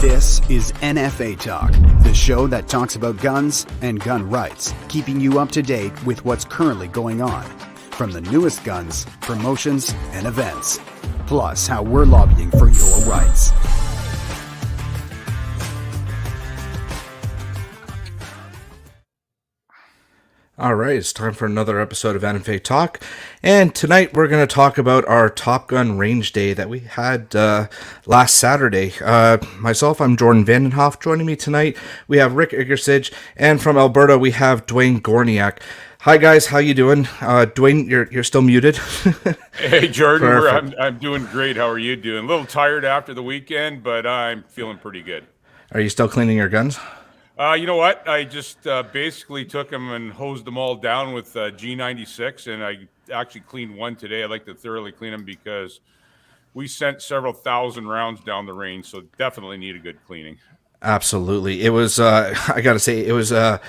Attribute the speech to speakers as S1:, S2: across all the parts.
S1: This is NFA Talk, the show that talks about guns and gun rights, keeping you up to date with what's currently going on, from the newest guns, promotions, and events, plus how we're lobbying for your rights.
S2: All right, it's time for another episode of NFA Talk, and tonight we're going to talk about our Top Gun range day that we had last Saturday. Myself, I'm Jordan Vandenhoff. Joining me tonight, we have Rick Iggersage, and from Alberta, we have Dwayne Gorniak. Hi guys, how you doing? Dwayne, you're still muted.
S3: Hey Jordan, I'm doing great. How are you doing? A little tired after the weekend, but I'm feeling pretty good.
S2: Are you still cleaning your guns?
S3: You know what? I just basically took them and hosed them all down with G96, and I actually cleaned one today. I like to thoroughly clean them because we sent several thousand rounds down the range, so definitely need a good cleaning.
S2: Absolutely. It was, I got to say, it was an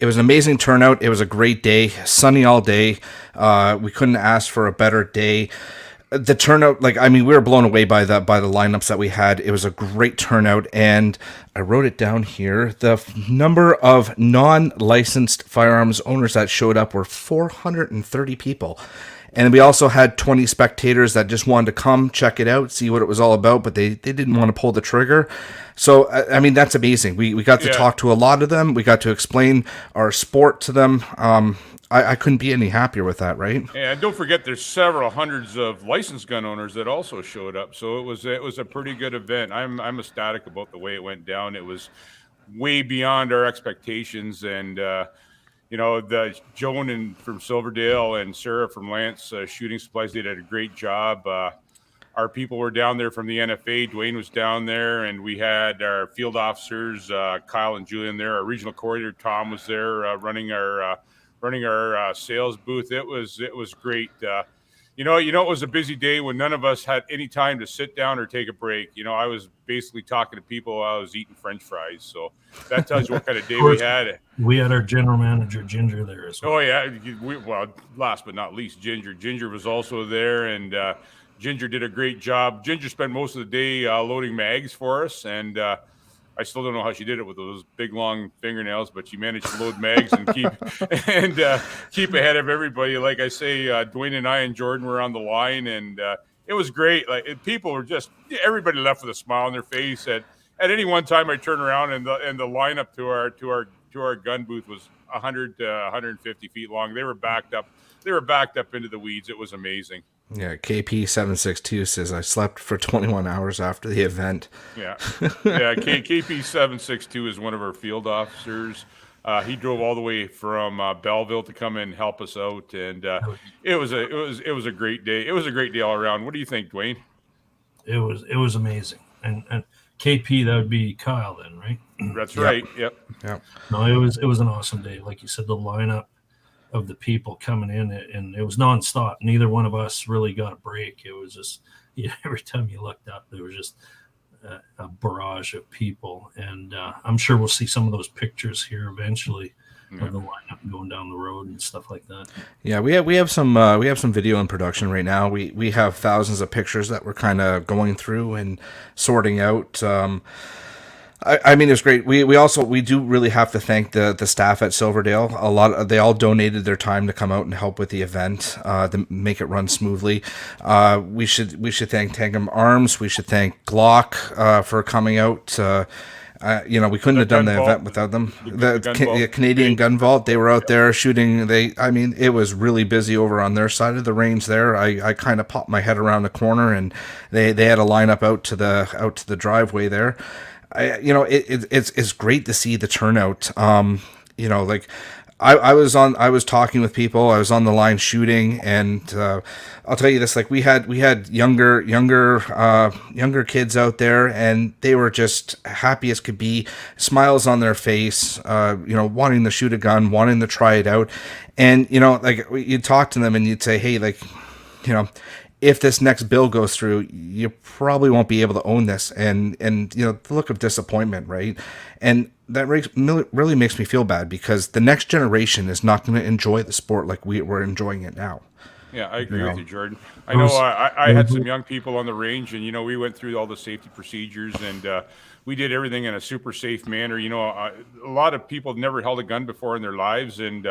S2: amazing turnout. It was a great day, sunny all day. We couldn't ask for a better day. The turnout, we were blown away by the lineups that we had. It was a great turnout, and I wrote it down here. The number of non-licensed firearms owners that showed up were 430 people. And we also had 20 spectators that just wanted to come check it out, see what it was all about, but they didn't want to pull the trigger. So, I mean, that's amazing. We got to talk to a lot of them. We got to explain our sport to them. I couldn't be any happier with that, right?
S3: And don't forget, there's several hundreds of licensed gun owners that also showed up. So it was a pretty good event. I'm ecstatic about the way it went down. It was way beyond our expectations, and the Joan from Silverdale and Sarah from Lance Shooting Supplies, they did a great job. Our people were down there from the NFA. Dwayne was down there, and we had our field officers, Kyle and Julian, there. Our regional coordinator Tom was there, running our sales booth. It was great. It was a busy day when none of us had any time to sit down or take a break. I was basically talking to people while I was eating French fries. So that tells you what kind of day we had.
S4: We had our general manager, Ginger, there as well.
S3: Oh, yeah. Last but not least, Ginger. Ginger was also there, and Ginger did a great job. Ginger spent most of the day loading mags for us, and I still don't know how she did it with those big, long fingernails, but she managed to load mags and keep ahead of everybody. Like I say, Dwayne and I and Jordan were on the line, and it was great. People were everybody left with a smile on their face. At any one time, I turn around and the lineup to our gun booth was 100 to 150 feet long. They were backed up. They were backed up into the weeds. It was amazing.
S2: Yeah, KP762 says I slept for 21 hours after the event.
S3: Yeah. KP762 is one of our field officers. He drove all the way from Belleville to come and help us out, and it was a great day. It was a great day all around. What do you think, Dwayne?
S4: It was amazing, and KP, that would be Kyle then, right?
S3: That's right. Yep.
S4: No, it was an awesome day. Like you said, the lineup of the people coming in, and it was nonstop. Neither one of us really got a break. It was just every time you looked up, there was just a barrage of people, and I'm sure we'll see some of those pictures here eventually of the lineup going down the road and stuff like that. Yeah,
S2: we have some video in production right now. We have thousands of pictures that we're kind of going through and sorting out. I mean, it's great. We do really have to thank the staff at Silverdale. They all donated their time to come out and help with the event, to make it run smoothly. We should thank Tangum Arms. We should thank Glock for coming out. We couldn't have done the event without them. The Canadian Gun Vault, they were out there shooting. It was really busy over on their side of the range there. I kind of popped my head around the corner, and they had a lineup out to the driveway there. It's great to see the turnout. I was talking with people. I was on the line shooting, and I'll tell you this: we had younger kids out there, and they were just happy as could be, smiles on their face, wanting to shoot a gun, wanting to try it out, and you'd talk to them and you'd say, hey, if this next bill goes through, you probably won't be able to own this. And the look of disappointment, right? And that really makes me feel bad, because the next generation is not going to enjoy the sport like we're enjoying it now.
S3: Yeah, I agree with you, Jordan. I
S4: It
S3: know
S4: was-
S3: I had some young people on the range, and we went through all the safety procedures, and we did everything in a super safe manner. A lot of people never held a gun before in their lives, and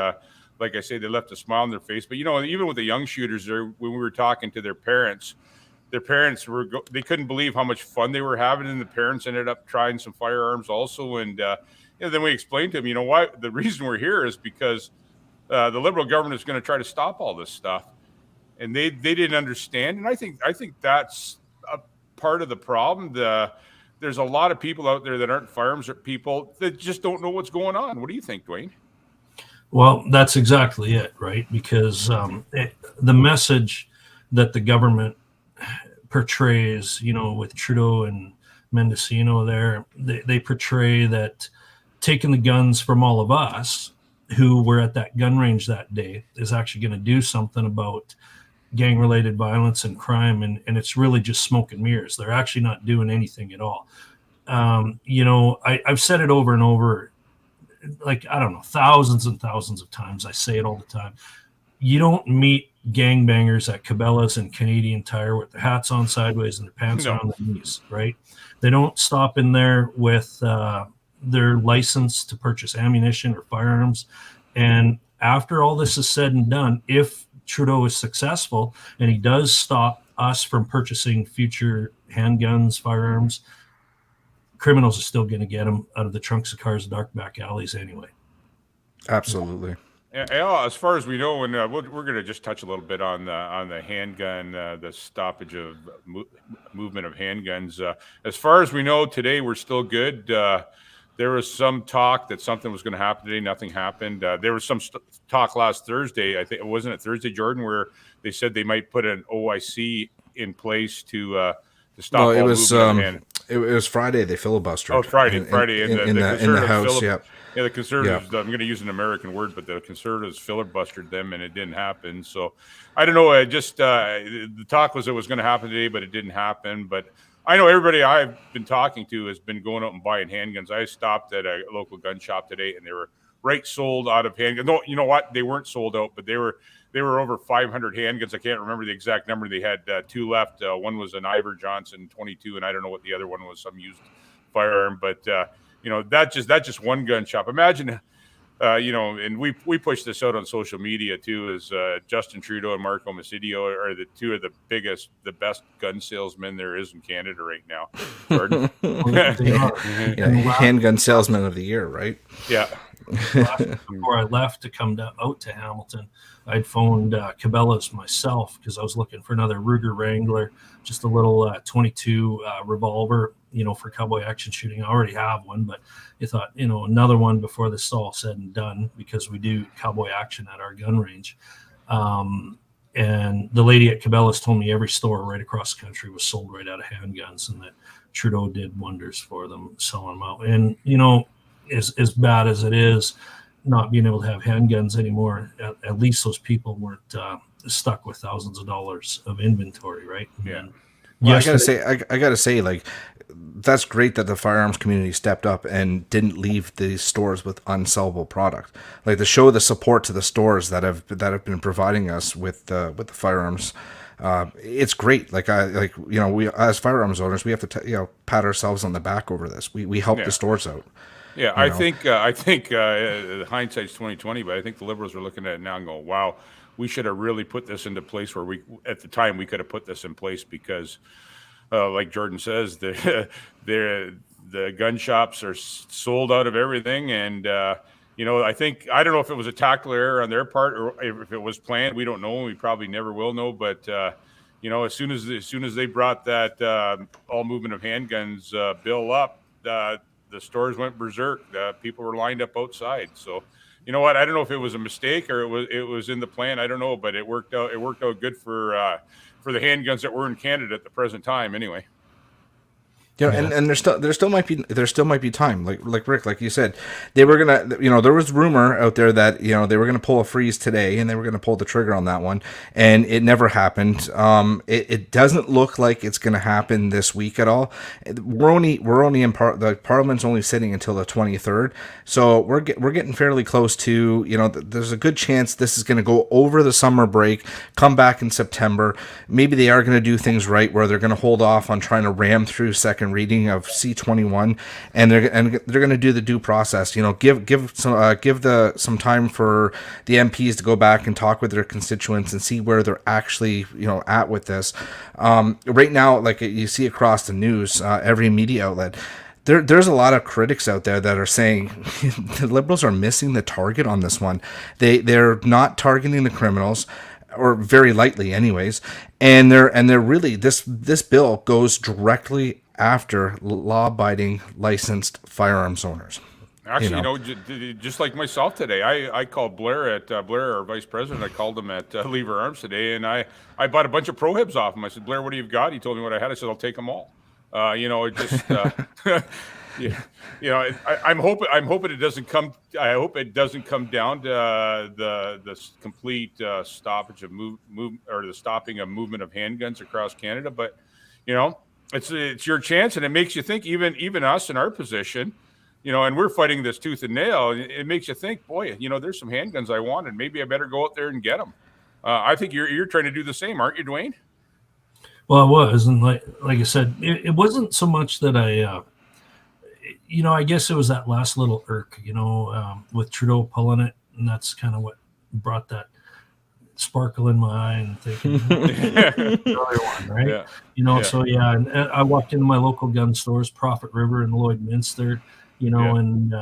S3: like I say, they left a smile on their face. But even with the young shooters, there, when we were talking to their parents they couldn't believe how much fun they were having, and the parents ended up trying some firearms also. And then we explained to them, why the reason we're here is because the Liberal government is going to try to stop all this stuff, and they didn't understand. And I think that's a part of the problem. There's a lot of people out there that aren't firearms people that just don't know what's going on. What do you think, Dwayne?
S4: Well, that's exactly it, right? Because the message that the government portrays, with Trudeau and Mendocino there, they portray that taking the guns from all of us who were at that gun range that day is actually going to do something about gang-related violence and crime, and it's really just smoke and mirrors. They're actually not doing anything at all. I've said it over and over, like, I don't know, thousands and thousands of times. I say it all the time. You don't meet gangbangers at Cabela's and Canadian Tire with their hats on sideways and their pants around their knees, right? They don't stop in there with their license to purchase ammunition or firearms. And after all this is said and done, if Trudeau is successful and he does stop us from purchasing future handguns, firearms, criminals are still going to get them out of the trunks of cars, dark back alleys anyway.
S2: Absolutely.
S3: As far as we know, and we're going to just touch a little bit on the handgun, the stoppage of movement of handguns. As far as we know, today we're still good. There was some talk that something was going to happen today. Nothing happened. There was some talk last Thursday. I think it wasn't it Thursday, Jordan, where they said they might put an OIC in place to stop all movement of hand.
S2: It was Friday. They filibustered.
S3: Oh, Friday,
S2: in the House.
S3: Yeah, the Conservatives. Yeah. I'm going to use an American word, but the Conservatives filibustered them, and it didn't happen. So I don't know. The talk was it was going to happen today, but it didn't happen. But I know everybody I've been talking to has been going out and buying handguns. I stopped at a local gun shop today, and they were sold out of handguns. No, you know what? They weren't sold out, but they were over 500 handguns. I can't remember the exact number. They had two left. One was an Ivor Johnson 22, and I don't know what the other one was. Some used firearm, but that's just one gun shop. Imagine, and we push this out on social media too. Is Justin Trudeau and Marco Masidio are the two of the best gun salesmen there is in Canada right now. Jordan,
S2: handgun salesman of the year, right?
S3: Yeah.
S4: Before I left to come out to Hamilton, I'd phoned Cabela's myself because I was looking for another Ruger Wrangler, just a little 22 revolver, for cowboy action shooting. I already have one, but I thought, another one before this is all said and done, because we do cowboy action at our gun range. And the lady at Cabela's told me every store right across the country was sold right out of handguns, and that Trudeau did wonders for them, selling them out. And, as bad as it is not being able to have handguns anymore, at least those people weren't stuck with thousands of dollars of inventory, right?
S3: Yeah.
S2: Well, I gotta say, like, that's great that the firearms community stepped up and didn't leave the stores with unsellable product. Like, to show the support to the stores that have been providing us with the firearms. It's great. We as firearms owners, we have to pat ourselves on the back over this. We help the stores out.
S3: Yeah, I think hindsight's 20/20, but I think the Liberals are looking at it now and going, "Wow, we should have really put this into place." Where at the time we could have put this in place because, like Jordan says, the gun shops are sold out of everything, and I don't know if it was a tactical error on their part or if it was planned. We don't know. We probably never will know. But as soon as they brought that all movement of handguns bill up, the stores went berserk. People were lined up outside. So, you know what? I don't know if it was a mistake or it was in the plan. I don't know, but it worked out. It worked out good for the handguns that were in Canada at the present time. Anyway.
S2: Yeah, and there still might be time, like Rick, like you said, they were gonna, there was rumor out there that they were gonna pull a freeze today and they were gonna pull the trigger on that one, and it never happened. It doesn't look like it's gonna happen this week at all. We're only in the Parliament's only sitting until the 23rd, so we're getting fairly close to, there's a good chance this is gonna go over the summer break, come back in September. Maybe they are gonna do things right where they're gonna hold off on trying to ram through second reading of C21, and they're going to do the due process. Give some time for the MPs to go back and talk with their constituents and see where they're actually at with this. Right now, like you see across the news, every media outlet, there's a lot of critics out there that are saying the Liberals are missing the target on this one. They're not targeting the criminals, or very lightly anyways, and they're really, this bill goes directly after law-abiding licensed firearms owners.
S3: Actually, just like myself today, I called Blair, our vice president. I called him at Lever Arms today, and I bought a bunch of prohibs off him. I said, Blair, what do you got? He told me what I had. I said, I'll take them all. It just I'm hoping it doesn't come. I hope it doesn't come down to the complete stoppage of the stopping of movement of handguns across Canada. But it's your chance, and it makes you think. Even us in our position, and we're fighting this tooth and nail. It makes you think, boy, there's some handguns I wanted. Maybe I better go out there and get them. I think you're trying to do the same, aren't you, Dwayne?
S4: Well, I was, and like I said, it wasn't so much that I guess it was that last little irk, with Trudeau pulling it, and that's kind of what brought that sparkle in my eye and thinking, another one, right? Yeah. So yeah, and I walked into my local gun stores, Prophet River and Lloydminster, and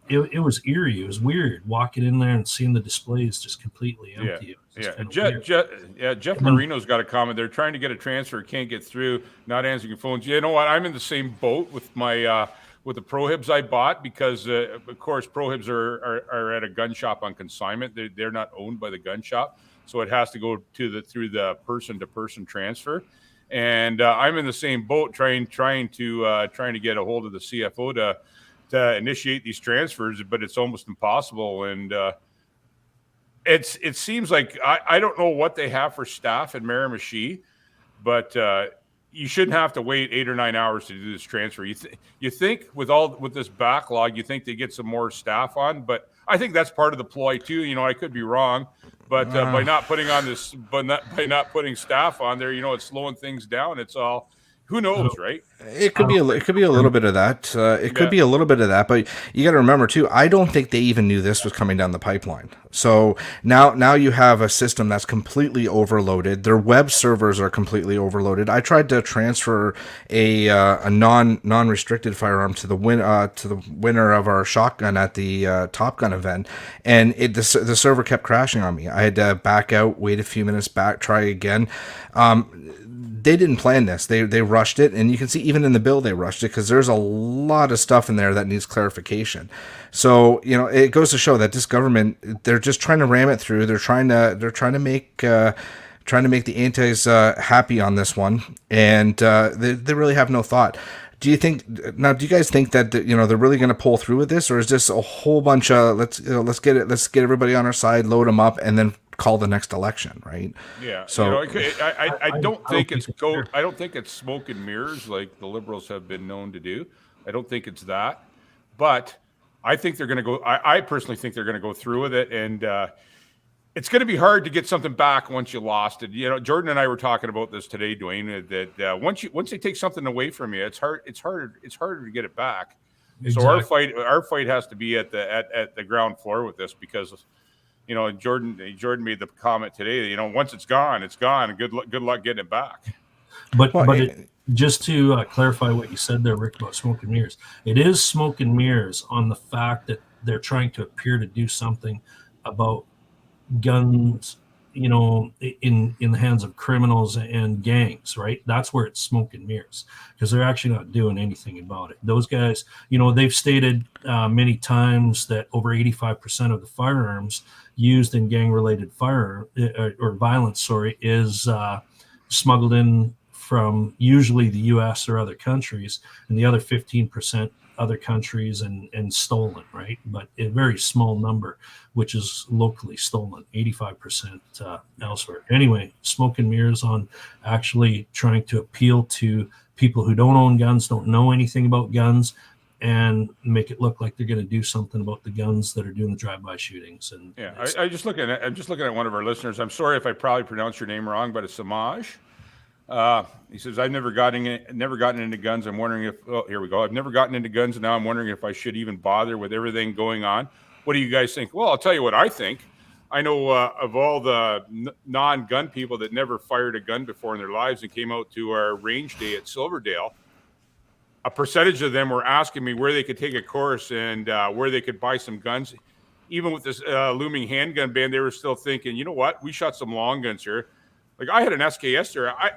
S4: it was eerie. It was weird walking in there and seeing the displays just completely empty.
S3: Jeff Marino's got a comment. They're trying to get a transfer, can't get through, not answering your phones. You know what? I'm in the same boat with my with the prohibs I bought, because of course prohibs are at a gun shop on consignment. They're not owned by the gun shop, so it has to go through the person to person transfer. And I'm in the same boat, trying to get a hold of the CFO to initiate these transfers, but it's almost impossible. And it seems like I don't know what they have for staff in Miramichi, but you shouldn't have to wait 8 or 9 hours to do this transfer. You think with this backlog, you think they get some more staff on, but I think that's part of the ploy too. I could be wrong, but by not putting putting staff on there, it's slowing things down. It's all. Who knows, right?
S2: It could be a little bit of that. Could be a little bit of that, but you got to remember too. I don't think they even knew this was coming down the pipeline. So now you have a system that's completely overloaded. Their web servers are completely overloaded. I tried to transfer a non-restricted firearm to the winner of our shotgun at the Top Gun event, and the server kept crashing on me. I had to back out, wait a few minutes, try again. They didn't plan this. They rushed it, and you can see even in the bill they rushed it because there's a lot of stuff in there that needs clarification. So it goes to show that this government, they're just trying to ram it through. They're trying to make the antis happy on this one, and they really have no thought. Do you guys think that they're really going to pull through with this, or is this a whole bunch of let's get everybody on our side, load them up, and then call the next election, right?
S3: Yeah. So I don't think it's smoke and mirrors like the Liberals have been known to do. I don't think it's that, but I think they're going to go. I personally think they're going to go through with it, and it's going to be hard to get something back once you lost it. Jordan and I were talking about this today, Dwayne. That once they take something away from you, it's harder to get it back. Exactly. So our fight has to be at the ground floor with this, because Jordan made the comment today. Once it's gone, it's gone. And good luck getting it back.
S4: But just to clarify what you said there, Rick, about smoke and mirrors, it is smoke and mirrors on the fact that they're trying to appear to do something about guns, in the hands of criminals and gangs, right? That's where it's smoke and mirrors, because they're actually not doing anything about it. Those guys, they've stated many times that over 85% of the firearms used in gang-related violence, is smuggled in from usually the US or other countries, and the other 15% other countries and stolen, right? But a very small number, which is locally stolen, 85% elsewhere. Anyway, smoke and mirrors on actually trying to appeal to people who don't own guns, don't know anything about guns, and make it look like they're going to do something about the guns that are doing the drive-by shootings. And
S3: yeah, I'm just looking at one of our listeners. I'm sorry if I probably pronounced your name wrong, but it's Samaj. He says, I've never gotten into guns. I'm wondering if, oh, here we go. I've never gotten into guns, and now I'm wondering if I should even bother with everything going on. What do you guys think? Well, I'll tell you what I think. I know of all the non-gun people that never fired a gun before in their lives and came out to our range day at Silverdale, a percentage of them were asking me where they could take a course and where they could buy some guns. Even with this looming handgun ban, they were still thinking, you know what? We shot some long guns here. Like, I had an SKS there. I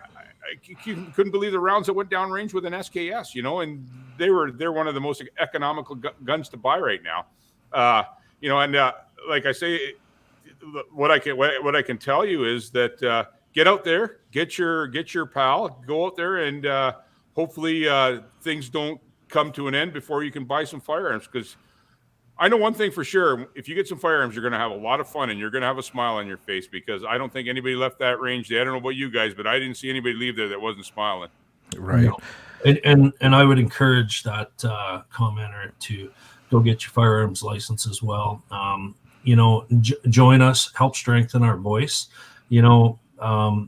S3: couldn't believe the rounds that went down range with an SKS, you know, and they're one of the most economical guns to buy right now. You know, and like I say, what I can tell you is that get out there, get your pal, go out there, and hopefully things don't come to an end before you can buy some firearms. Because I know one thing for sure: if you get some firearms, you're going to have a lot of fun and you're going to have a smile on your face. Because I don't think anybody left that range day. I don't know about you guys, but I didn't see anybody leave there that wasn't smiling.
S2: Right.
S4: No. And I would encourage that commenter to go get your firearms license as well. You know, join us, help strengthen our voice. You know,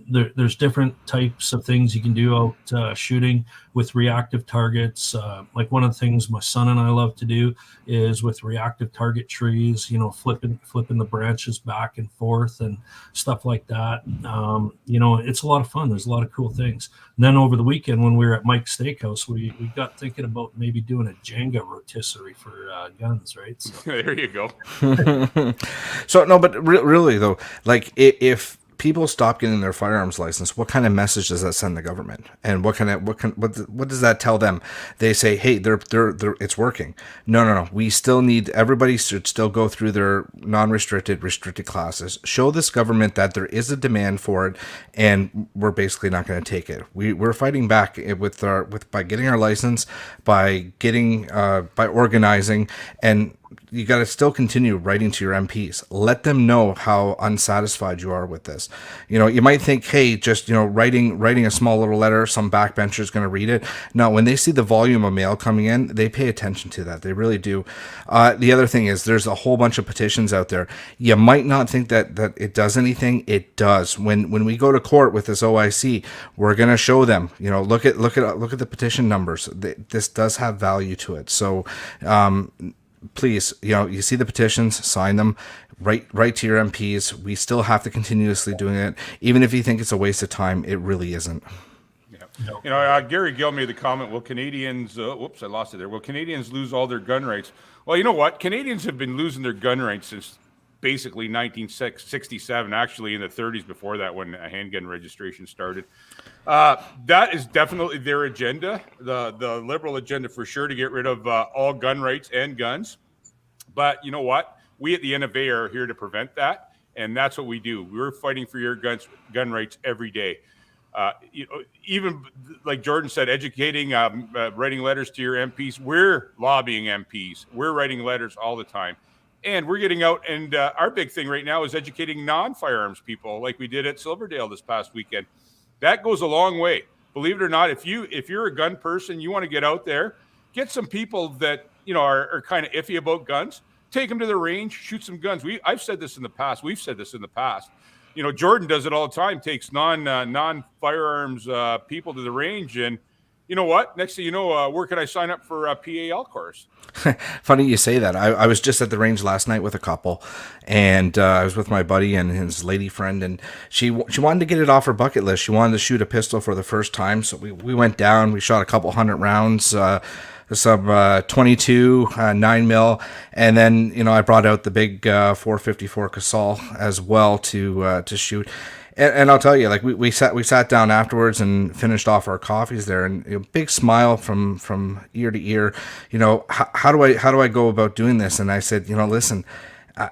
S4: there's different types of things you can do out shooting with reactive targets. Like one of the things my son and I love to do is with reactive target trees, you know, flipping the branches back and forth and stuff like that. You know, it's a lot of fun. There's a lot of cool things. And then over the weekend when we were at Mike's Steakhouse, we got thinking about maybe doing a Jenga rotisserie for guns, right? So.
S3: There you go.
S2: So no, but really though, like if people stop getting their firearms license, what kind of message does that send the government? And what does that tell them? They say, hey, they're it's working. No. We still need, everybody should still go through their non-restricted, restricted classes. Show this government that there is a demand for it, and we're basically not going to take it. We're fighting back by getting our license, by organizing, and you got to still continue writing to your MPs. Let them know how unsatisfied you are with this. You know, you might think, hey, just, you know, writing a small little letter, some backbencher is going to read it. No, when they see the volume of mail coming in, they pay attention to that. They really do. The other thing is there's a whole bunch of petitions out there. You might not think that it does anything. It does. When we go to court with this OIC, we're going to show them, you know, look at the petition numbers. This does have value to it. So, please, you know, you see the petitions, sign them, write to your MPs. We still have to continuously doing it. Even if you think it's a waste of time, it really isn't.
S3: Yeah. You know, Gary Gill made the comment, will Canadians, whoops, I lost it there. Will Canadians lose all their gun rights? Well, you know what? Canadians have been losing their gun rights since basically 1967, actually in the 30s before that, when handgun registration started. That is definitely their agenda, the liberal agenda for sure, to get rid of all gun rights and guns. But you know what? We at the NFA are here to prevent that, and that's what we do. We're fighting for your gun rights every day. You know, even like Jordan said, educating, writing letters to your MPs. We're lobbying MPs. We're writing letters all the time. And we're getting out, and our big thing right now is educating non-firearms people, like we did at Silverdale this past weekend. That goes a long way. Believe it or not, if you're a gun person, you want to get out there, get some people that, you know, are kind of iffy about guns, take them to the range, shoot some guns. I've said this in the past. We've said this in the past. You know, Jordan does it all the time, takes non-firearms people to the range, and you know what? Next thing you know, where can I sign up for a PAL course?
S2: Funny you say that. I was just at the range last night with a couple, and I was with my buddy and his lady friend, and she wanted to get it off her bucket list. She wanted to shoot a pistol for the first time, so we went down. We shot a couple hundred rounds, some 22 9mm, and then, you know, I brought out the big 454 Casal as well to shoot. And I'll tell you, like we sat down afterwards and finished off our coffees there, and you know, big smile from ear to ear. You know, how do I go about doing this? And I said, you know, listen,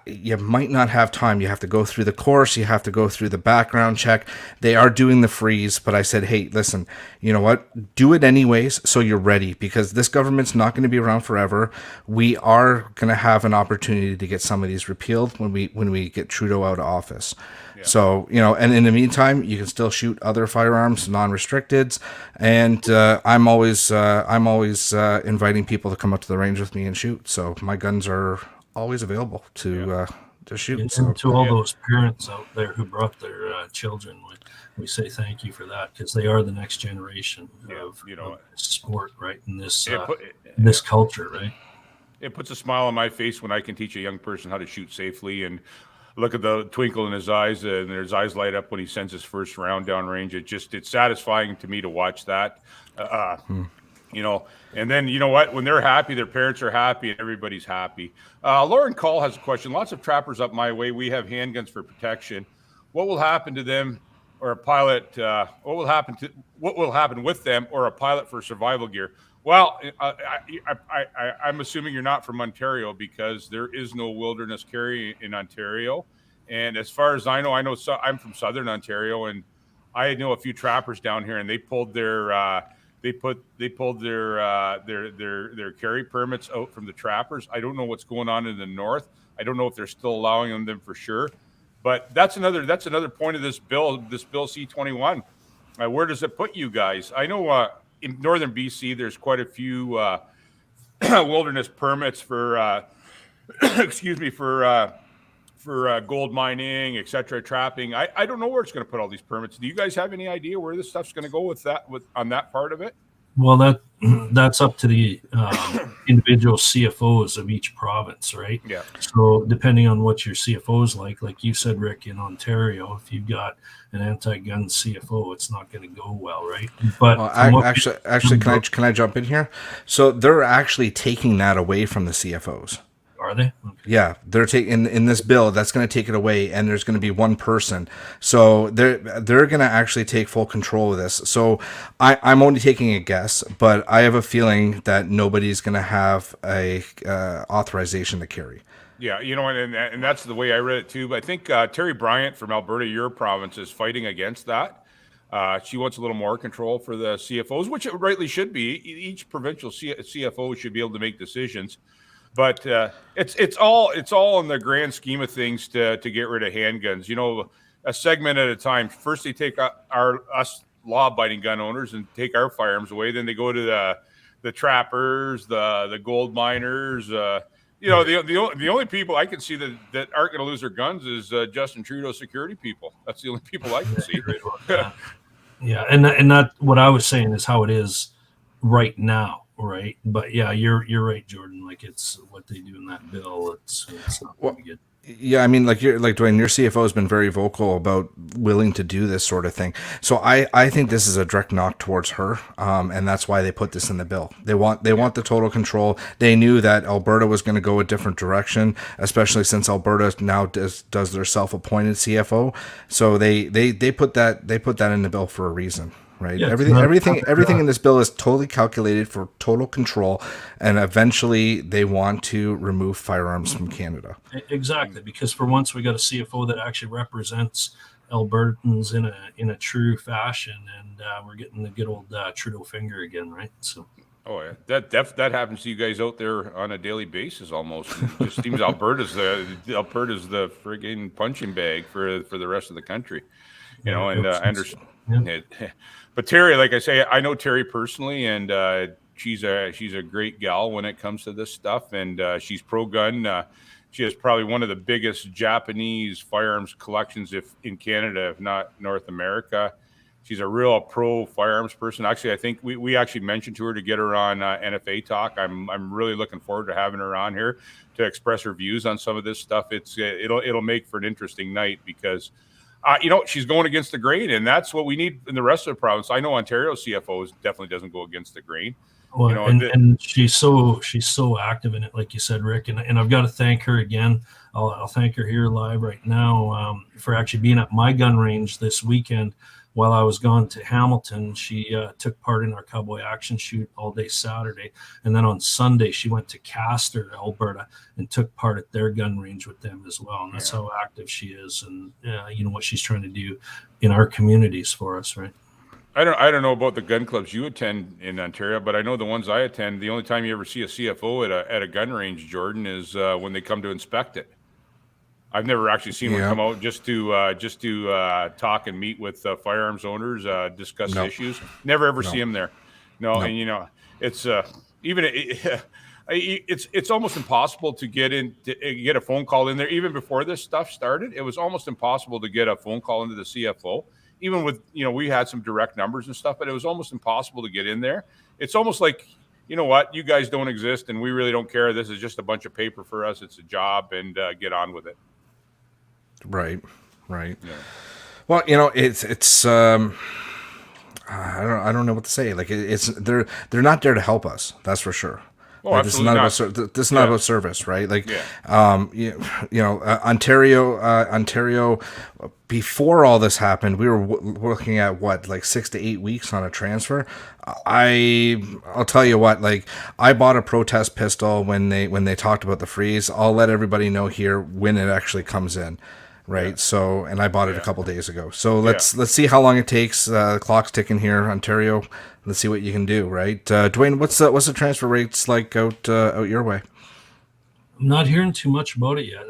S2: you might not have time. You have to go through the course. You have to go through the background check. They are doing the freeze, but I said, hey, listen, you know what? Do it anyways so you're ready, because this government's not going to be around forever. We are going to have an opportunity to get some of these repealed when we get Trudeau out of office. Yeah. So, and in the meantime, you can still shoot other firearms, non-restricteds, and I'm always inviting people to come up to the range with me and shoot. So my guns are always available to shoot.
S4: And
S2: so
S4: to all those parents out there who brought their children, we say thank you for that, because they are the next generation of sport, right? In this culture, right?
S3: It puts a smile on my face when I can teach a young person how to shoot safely, and look at the twinkle in his eyes, and his eyes light up when he sends his first round downrange. It's satisfying to me to watch that. And then you know what? When they're happy, their parents are happy, and everybody's happy. Lauren Call has a question. Lots of trappers up my way. We have handguns for protection. What will happen to them, or a pilot? What will happen with them, or a pilot for survival gear? Well, I'm assuming you're not from Ontario, because there is no wilderness carry in Ontario. And as far as I know, I'm from Southern Ontario, and I know a few trappers down here, and they pulled their their carry permits out from the trappers. I don't know what's going on in the north. I don't know if they're still allowing them for sure. But that's another point of this bill C-21. Where does it put you guys? I know in northern BC, there's quite a few wilderness permits for for gold mining, etc., trapping. I don't know where it's going to put all these permits. Do you guys have any idea where this stuff's going to go on that part of it?
S4: Well, that's up to the individual CFOs of each province, right?
S3: Yeah.
S4: So depending on what your CFO is like you said, Rick, in Ontario, if you've got an anti-gun CFO, it's not going to go well, right? But
S2: actually, can I jump in here? So they're actually taking that away from the CFOs.
S4: Are they? Okay.
S2: Yeah, they're taking in this bill. That's going to take it away, and there's going to be one person. So they're going to actually take full control of this. So I'm only taking a guess, but I have a feeling that nobody's going to have a authorization to carry.
S3: Yeah, and that's the way I read it too. But I think Terry Bryant from Alberta, your province, is fighting against that. She wants a little more control for the CFOs, which it rightly should be. Each provincial CFO should be able to make decisions. But it's all in the grand scheme of things to get rid of handguns. A segment at a time. First, they take us law-abiding gun owners and take our firearms away. Then they go to the trappers, the gold miners. The only people I can see that aren't going to lose their guns is Justin Trudeau's security people. That's the only people I can see.
S4: Yeah, and that what I was saying is how it is right now. Right, but yeah, you're right, Jordan. Like, it's what they do in that bill. It's not going to get.
S2: Yeah, I mean, like Dwayne, your CFO has been very vocal about willing to do this sort of thing. So I think this is a direct knock towards her, and that's why they put this in the bill. They want the total control. They knew that Alberta was going to go a different direction, especially since Alberta now does their self-appointed CFO. So they put that in the bill for a reason. Right. Yeah, everything in this bill is totally calculated for total control, and eventually they want to remove firearms from Canada.
S4: Exactly, because for once we got a CFO that actually represents Albertans in a true fashion, and we're getting the good old Trudeau finger again, right? So.
S3: Oh yeah, that happens to you guys out there on a daily basis almost. It just seems Alberta's the friggin' punching bag for the rest of the country, and I understand. Yeah. But Terry, like I say, I know Terry personally, and she's a great gal when it comes to this stuff, and she's pro-gun. She has probably one of the biggest Japanese firearms collections in Canada, if not North America. She's a real pro firearms person. Actually, I think we actually mentioned to her to get her on NFA Talk. I'm really looking forward to having her on here to express her views on some of this stuff. It'll make for an interesting night, because she's going against the grain, and that's what we need in the rest of the province. I know Ontario CFO definitely doesn't go against the grain.
S4: Well, and she's so active in it, like you said, Rick, and I've got to thank her again. I'll thank her here live right now for actually being at my gun range this weekend, while I was gone to Hamilton, she took part in our cowboy action shoot all day Saturday. And then on Sunday, she went to Castor, Alberta, and took part at their gun range with them as well. And that's how active she is, and what she's trying to do in our communities for us, right?
S3: I don't know about the gun clubs you attend in Ontario, but I know the ones I attend, the only time you ever see a CFO at a gun range, Jordan, is when they come to inspect it. I've never actually seen one come out just to talk and meet with firearms owners, discuss issues. Never ever see them there. No, and it's it's almost impossible to get a phone call in there. Even before this stuff started, it was almost impossible to get a phone call into the CFO. Even with, we had some direct numbers and stuff, but it was almost impossible to get in there. It's almost like, you know what, you guys don't exist and we really don't care. This is just a bunch of paper for us. It's a job, and get on with it.
S2: Right.
S3: Yeah.
S2: Well, it's I don't know what to say. Like they're not there to help us. That's for sure.
S3: Oh,
S2: like, this is not about service, right? Like, Ontario. Before all this happened, we were looking at like 6 to 8 weeks on a transfer. I'll tell you what. Like, I bought a protest pistol when they talked about the freeze. I'll let everybody know here when it actually comes in. Right. Yeah. So, and I bought it a couple days ago. So let's see how long it takes. The clock's ticking here, Ontario. Let's see what you can do. Right. Dwayne, what's the transfer rates like out your way?
S4: I'm not hearing too much about it yet.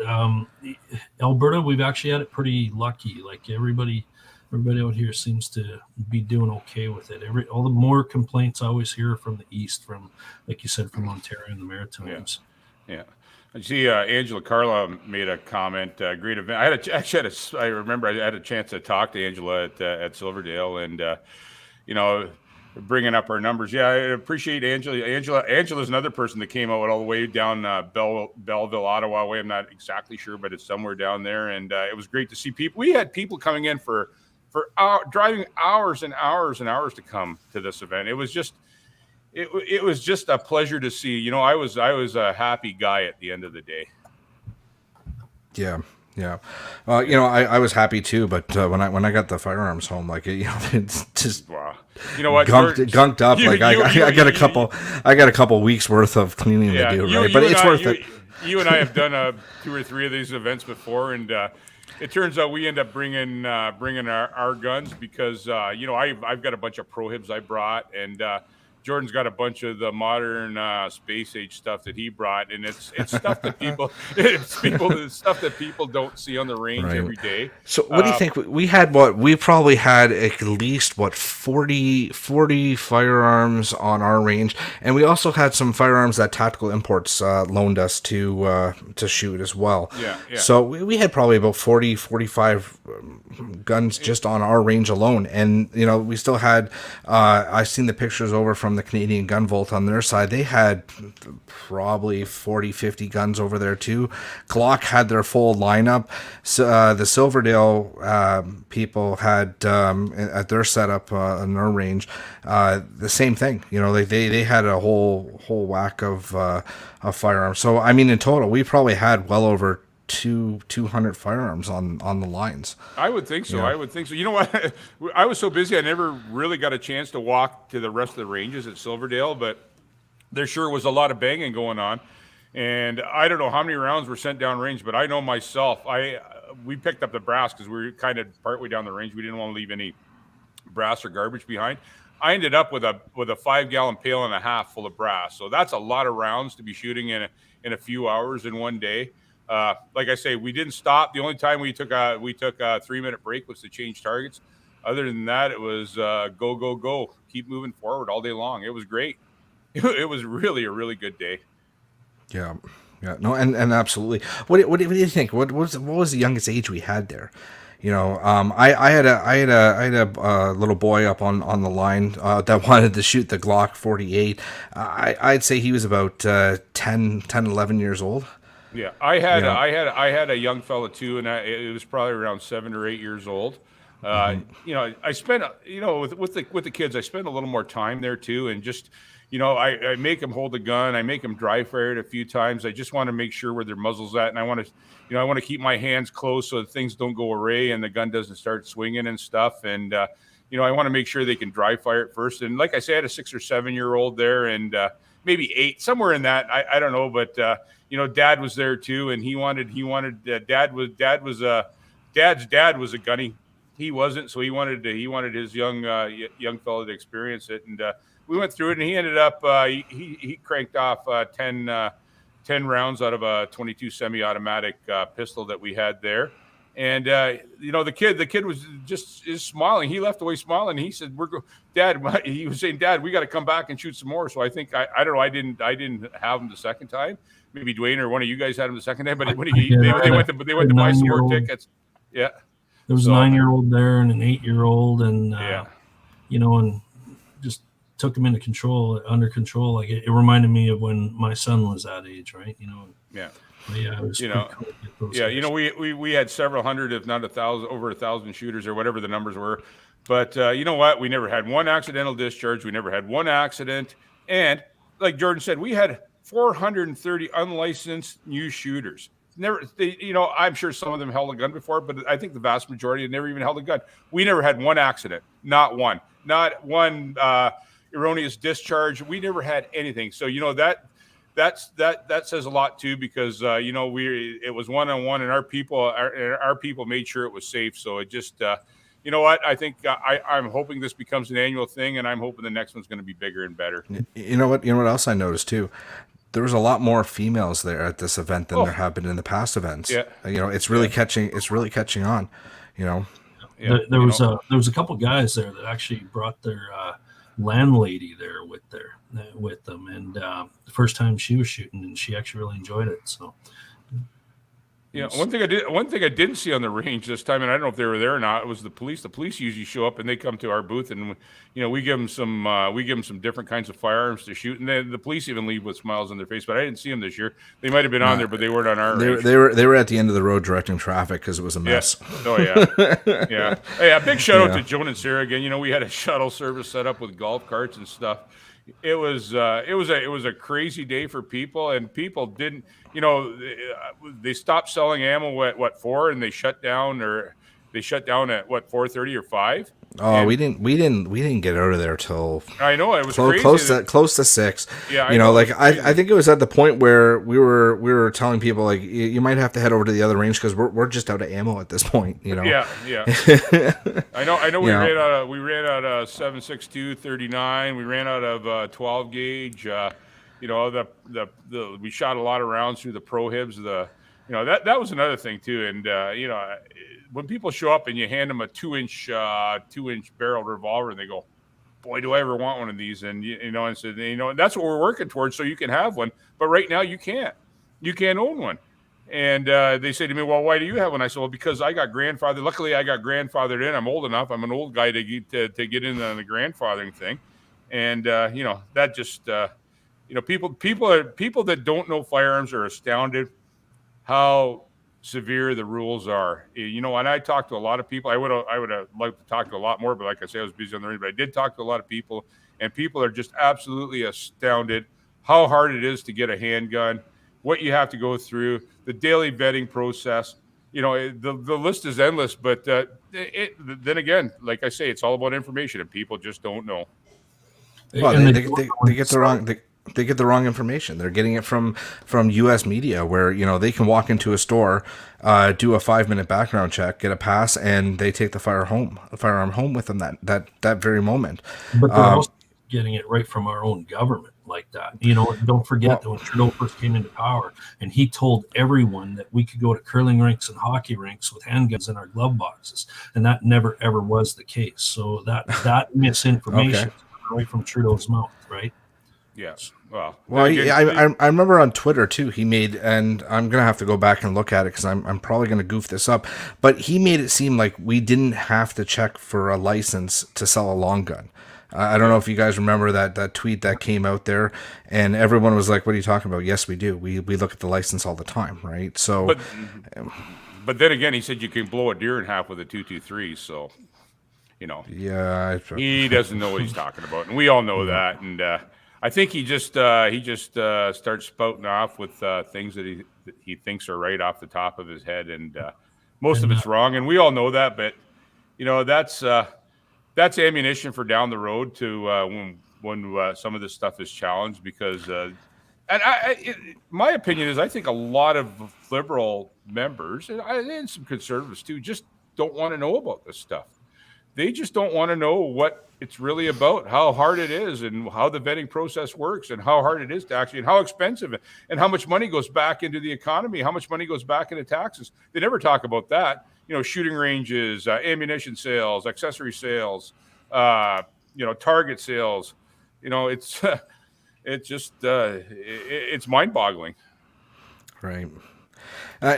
S4: Alberta, we've actually had it pretty lucky. Like everybody out here seems to be doing okay with it. All the more complaints I always hear from the east, from, like you said, from Ontario and the Maritimes.
S3: Yeah. I see Angela Carla made a comment. Great event. I remember I had a chance to talk to Angela at Silverdale, and bringing up our numbers. Yeah, I appreciate Angela. Angela's another person that came out all the way down Belleville, Ottawa way. I'm not exactly sure, but it's somewhere down there, and it was great to see people. We had people coming in for driving hours and hours and hours to come to this event. It was just. It was just a pleasure to see. I was a happy guy at the end of the day.
S2: Yeah. I was happy too, but when I got the firearms home, like it's just
S3: wow. You know what,
S2: gunked up. I got a couple weeks worth of cleaning to do, right? But it's worth it.
S3: You and I have done 2 or 3 of these events before, and it turns out we end up bringing our guns because I've got a bunch of prohibs I brought, and Jordan's got a bunch of the modern space age stuff that he brought, and it's stuff that it's stuff that people don't see on the range every day.
S2: So what do you think? We probably had at least 40 firearms on our range, and we also had some firearms that Tactical Imports loaned us to shoot as well.
S3: Yeah.
S2: So we had probably about 45 guns just on our range alone, and we still had I've seen the pictures over from the Canadian Gun Vault on their side. They had probably 40-50 guns over there too. Glock had their full lineup. So, the Silverdale people had at their setup in their range the same thing. They had a whole whack of firearms. So I mean, in total, we probably had well over 200 firearms on the lines.
S3: I would think so. Yeah. I would think so. You know what? I was so busy I never really got a chance to walk to the rest of the ranges at Silverdale, but there sure was a lot of banging going on. And I don't know how many rounds were sent down range, but I know myself, we picked up the brass because we were kind of partway down the range. We didn't want to leave any brass or garbage behind. I ended up with a 5-gallon pail and a half full of brass. So that's a lot of rounds to be shooting in a few hours in one day. Like I say, we didn't stop. The only time we took a 3-minute break was to change targets. Other than that, it was go, keep moving forward all day long. It was great. It was really a really good day.
S2: Yeah, no, and absolutely. What do you think? What was the youngest age we had there? I had a little boy up on the line that wanted to shoot the Glock 48. I'd say he was about 10, 11 years old.
S3: Yeah, I had a young fella too, and it was probably around 7 or 8 years old. I spent with the kids, I spent a little more time there too, and just I make them hold the gun, I make them dry fire it a few times. I just want to make sure where their muzzle's at, and I want to keep my hands close so that things don't go awry and the gun doesn't start swinging and stuff. And I want to make sure they can dry fire it first. And like I said, I had a 6 or 7 year old there, and maybe 8, somewhere in that. I don't know, but Dad was there too, and Dad's dad was a gunny. He wasn't, so he wanted his young fellow to experience it, and we went through it, and he ended up he cranked off 10 rounds out of a 22 semi-automatic pistol that we had there. And the kid was is smiling. He left away smiling. He said, Dad, he was saying, Dad, we got to come back and shoot some more. So I think I don't know, I didn't have him the second time. Maybe Dwayne or one of you guys had him the second time, but they went to buy some more tickets. Yeah.
S4: There was a 9-year-old there and an 8-year-old, and and just took him under control. Like it reminded me of when my son was that age, right?
S3: Yeah.
S4: Yeah, it was cool
S3: we had several hundred, if not 1,000, over 1,000 shooters or whatever the numbers were. But you know what? We never had one accidental discharge. We never had one accident. And like Jordan said, we had 430 unlicensed new shooters. I'm sure some of them held a gun before, but I think the vast majority had never even held a gun. We never had one accident, not one erroneous discharge. We never had anything. So that says a lot too, because it was one-on-one, and our people made sure it was safe. So it just I think I'm hoping this becomes an annual thing, and I'm hoping the next one's going to be bigger and better.
S2: You know what else I noticed too? There was a lot more females there at this event than there have been in the past events.
S3: Yeah.
S2: It's really catching on.
S4: There was a couple guys there that actually brought their landlady there with them, and the first time she was shooting, and she actually really enjoyed it. So
S3: one thing I didn't see on the range this time, and I don't know if they were there or not, was the police. The police usually show up and they come to our booth, and we give them some different kinds of firearms to shoot, and then the police even leave with smiles on their face. But I didn't see them this year. They might have been on there, but they weren't on our range.
S2: They were at the end of the road directing traffic because it was a mess.
S3: Yeah. Oh yeah, yeah. Hey, a big shout out to Joan and Sarah again. We had a shuttle service set up with golf carts and stuff. It was a crazy day for people, and people didn't. They stopped selling ammo at 4, and they shut down at 4:30 or 5.
S2: Oh, and we didn't get out of there till
S3: I know it was
S2: close to 6.
S3: Yeah,
S2: I think it was at the point where we were telling people like you might have to head over to the other range because we're just out of ammo at this point.
S3: Yeah. I know. We ran out of 7.62 39. We ran out of 12 gauge. We shot a lot of rounds through the prohibs. That was another thing too. And when people show up and you hand them a 2-inch barrel revolver, and they go, "Boy, do I ever want one of these!" And and so and that's what we're working towards, so you can have one. But right now you can't own one. And they say to me, "Well, why do you have one?" I said, "Well, because I got grandfathered. Luckily, I got grandfathered in. I'm old enough. I'm an old guy to get in on the grandfathering thing." And that just people that don't know firearms are astounded how severe the rules are. And I talked to a lot of people. I would have liked to talk to a lot more, but like I say, I was busy on the range. But I did talk to a lot of people, and people are just absolutely astounded how hard it is to get a handgun, what you have to go through, the daily vetting process. The list is endless. But then again, like I say, it's all about information, and people just don't know.
S2: Well, they get the wrong. They get the wrong information. They're getting it from U.S. media, where they can walk into a store, do a 5-minute background check, get a pass, and they take the firearm home with them that very moment.
S4: But they're also getting it right from our own government like that. Don't forget that when Trudeau first came into power, and he told everyone that we could go to curling rinks and hockey rinks with handguns in our glove boxes, and that never ever was the case. So that misinformation right from Trudeau's mouth, right?
S3: Yes.
S2: I remember on Twitter too. He made, and I'm gonna have to go back and look at it because I'm probably gonna goof this up. But he made it seem like we didn't have to check for a license to sell a long gun. I don't know if you guys remember that tweet that came out there, and everyone was like, "What are you talking about?" Yes, we do. We look at the license all the time, right? So,
S3: but then again, he said you can blow a deer in half with a 223. So, he doesn't know what he's talking about, and we all know that. And I think he just starts spouting off with things that he thinks are right off the top of his head, and most of it's wrong, and we all know that. But that's ammunition for down the road to when some of this stuff is challenged, because my opinion is, I think a lot of Liberal members and some Conservatives too just don't want to know about this stuff. They just don't want to know what it's really about, how hard it is, and how the vetting process works, and how hard it is to actually, and how expensive, and how much money goes back into the economy, how much money goes back into taxes. They never talk about that. Shooting ranges, ammunition sales, accessory sales, target sales. It's it's mind-boggling.
S2: Right.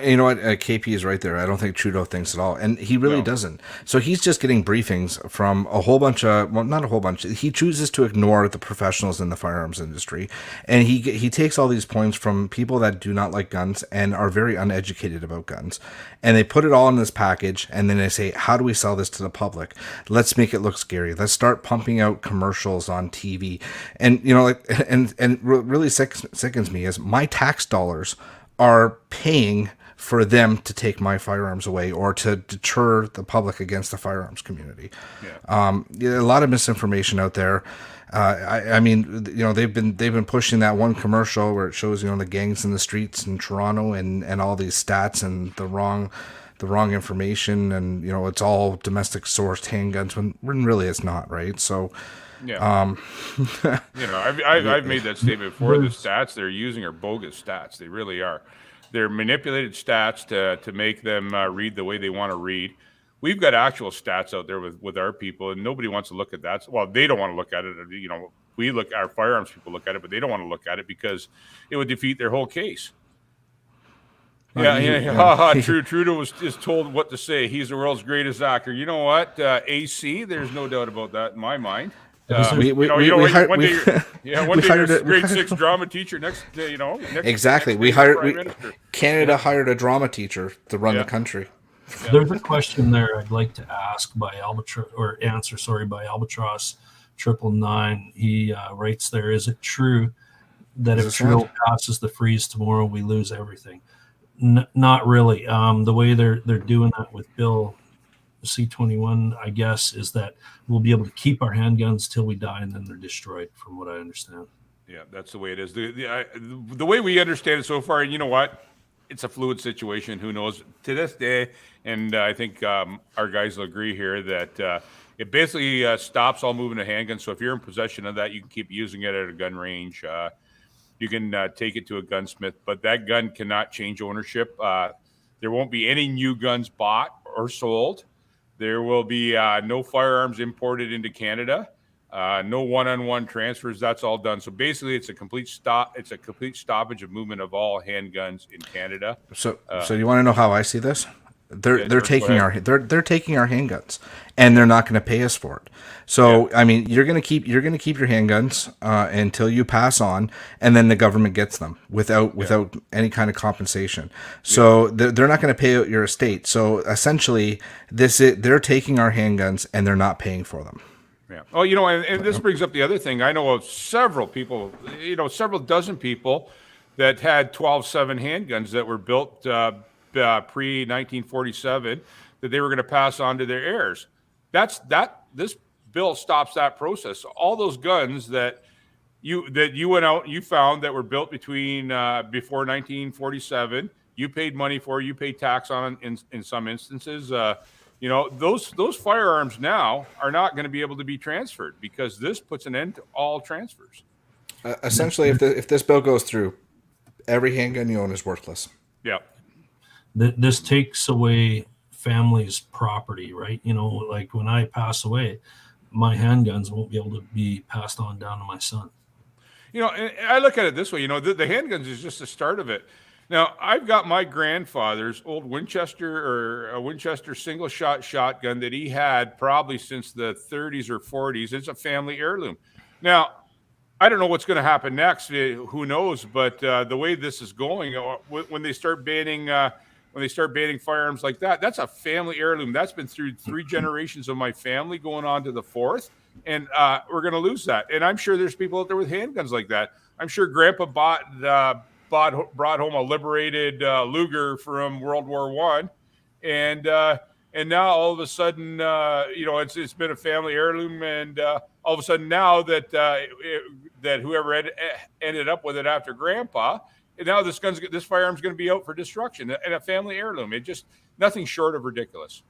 S2: You know what? KP is right there. I don't think Trudeau thinks at all. And he really doesn't. So he's just getting briefings from a whole bunch of, well, not a whole bunch. He chooses to ignore the professionals in the firearms industry. And he takes all these points from people that do not like guns and are very uneducated about guns. And they put it all in this package. And then they say, how do we sell this to the public? Let's make it look scary. Let's start pumping out commercials on TV. And, and really sickens me is my tax dollars are paying for them to take my firearms away or to deter the public against the firearms community. A lot of misinformation out there. I mean, they've been pushing that one commercial where it shows, the gangs in the streets in Toronto and all these stats and the wrong information, and it's all domestic sourced handguns when really it's not, right? So
S3: I've made that statement before. The stats they're using are bogus stats. They really are. They're manipulated stats to make them read the way they want to read. We've got actual stats out there with our people, and nobody wants to look at that. Well, they don't want to look at it. Our firearms people look at it, but they don't want to look at it because it would defeat their whole case. Trudeau is told what to say. He's the world's greatest actor. You know what? AC, there's no doubt about that in my mind. One day you're a grade 6 drama teacher. Next,
S2: exactly. Canada hired a drama teacher to run the country.
S4: There's a question there I'd like to ask by Albatross 999. He writes there: is it true that if Trudeau passes the freeze tomorrow, we lose everything? Not really. The way they're doing that with Bill C-21, I guess, is that we'll be able to keep our handguns till we die, and then they're destroyed, from what I understand.
S3: Yeah, that's the way it is. The way we understand it so far, you know what? It's a fluid situation. Who knows? To this day, and I think our guys will agree here that it basically stops all movement of handguns. So if you're in possession of that, you can keep using it at a gun range. You can take it to a gunsmith, but that gun cannot change ownership. There won't be any new guns bought or sold. There will be no firearms imported into Canada, no one-on-one transfers. That's all done. So basically, it's a complete stop. It's a complete stoppage of movement of all handguns in Canada.
S2: So you want to know how I see this? They're taking our handguns, and they're not going to pay us for it. So I mean, you're going to keep your handguns until you pass on, and then the government gets them without any kind of compensation. So they're not going to pay out your estate. So essentially, they're taking our handguns, and they're not paying for them.
S3: Yeah. Oh, and this brings up the other thing. I know of several people, several dozen people that had 12.7 handguns that were built pre-1947 that they were going to pass on to their heirs. This bill stops that process. All those guns that you went out, you found that were built between before 1947, you paid money for, you paid tax on in some instances. Those firearms now are not going to be able to be transferred because this puts an end to all transfers.
S2: Essentially, if this bill goes through, every handgun you own is worthless.
S3: Yeah.
S4: This takes away families' property, right? Like when I pass away, my handguns won't be able to be passed on down to my son.
S3: I look at it this way, the handguns is just the start of it. Now, I've got my grandfather's old Winchester single shot shotgun that he had probably since the 30s or 40s. It's a family heirloom. Now, I don't know what's going to happen next. Who knows? But the way this is going, when they start banning firearms like that, that's a family heirloom. That's been through 3 generations of my family going on to the 4th, and we're going to lose that. And I'm sure there's people out there with handguns like that. I'm sure Grandpa brought home a liberated Luger from World War I, and and now all of a sudden, it's been a family heirloom, and all of a sudden now that that whoever ended up with it after Grandpa, and now this firearm's going to be out for destruction and a family heirloom. It just nothing short of ridiculous.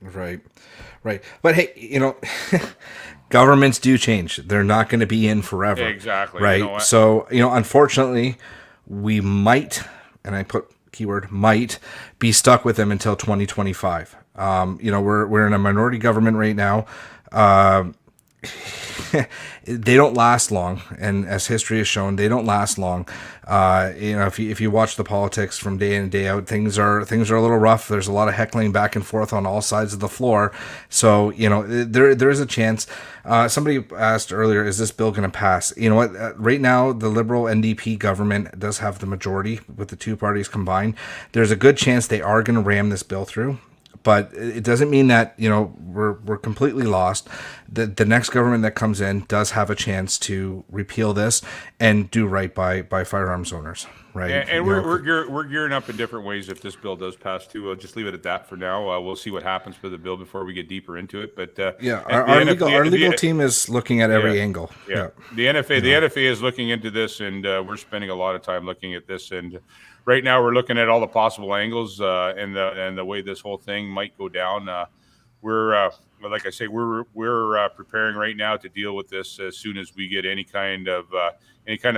S2: Right. But hey, governments do change. They're not going to be in forever.
S3: Exactly.
S2: Right. So, unfortunately, we might, and I put keyword might, be stuck with them until 2025. We're in a minority government right now. They don't last long, and as history has shown, they don't last long. If you watch the politics from day in and day out, things are a little rough. There's a lot of heckling back and forth on all sides of the floor. So there is a chance. Somebody asked earlier, is this bill going to pass? You know what? Right now, the Liberal NDP government does have the majority with the two parties combined. There's a good chance they are going to ram this bill through. But it doesn't mean that we're completely lost. The next government that comes in does have a chance to repeal this and do right by firearms owners, right?
S3: And we're gearing up in different ways if this bill does pass too. We'll just leave it at that for now. We'll see what happens with the bill before we get deeper into it. But
S2: our legal team is looking at every angle.
S3: Yeah, the NFA is looking into this, and we're spending a lot of time looking at this. And right now, we're looking at all the possible angles and the way this whole thing might go down. We're like I say, we're preparing right now to deal with this as soon as we get any kind of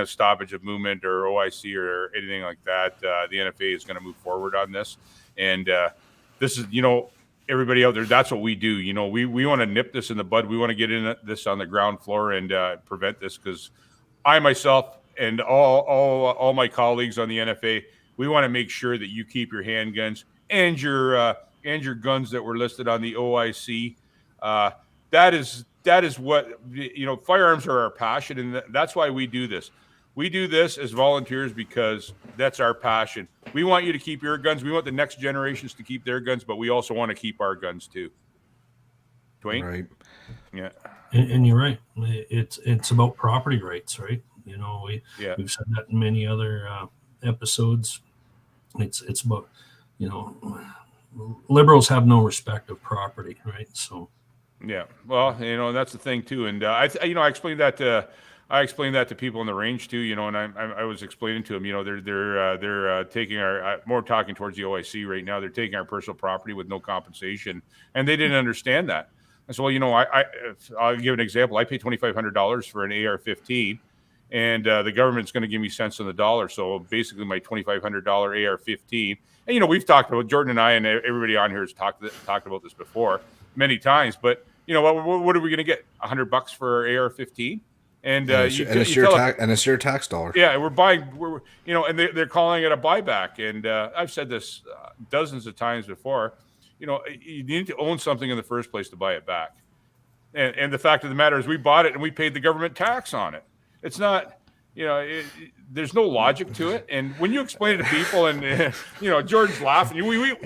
S3: stoppage of movement or OIC or anything like that. The NFA is going to move forward on this, and this is everybody out there. That's what we do. We want to nip this in the bud. We want to get in this on the ground floor and prevent this, because I myself and all my colleagues on the NFA, we want to make sure that you keep your handguns and your guns that were listed on the OIC. That is what firearms are our passion, and that's why we do this. We do this as volunteers because that's our passion. We want you to keep your guns. We want the next generations to keep their guns, but we also want to keep our guns too. Dwayne?
S2: Right.
S4: Yeah. And you're right. It's about property rights, right? We've said that in many other episodes. It's about, liberals have no respect of property, right? So,
S3: yeah, well, that's the thing too. And I explained that to people in the range too. And I was explaining to them, they're taking our more talking towards the OIC right now. They're taking our personal property with no compensation, and they didn't understand that. And so, I'll give an example. I pay $2,500 for an AR-15. And the government's going to give me cents on the dollar. So basically my $2,500 AR-15. And, we've talked about, Jordan and I and everybody on here has talked about this before many times. But, what are we going to get? $100 for AR-15? And it's your tax dollar. Yeah, and they're calling it a buyback. And I've said this dozens of times before. You need to own something in the first place to buy it back. And the fact of the matter is we bought it and we paid the government tax on it. It's not, there's no logic to it. And when you explain it to people, and Jordan's laughing.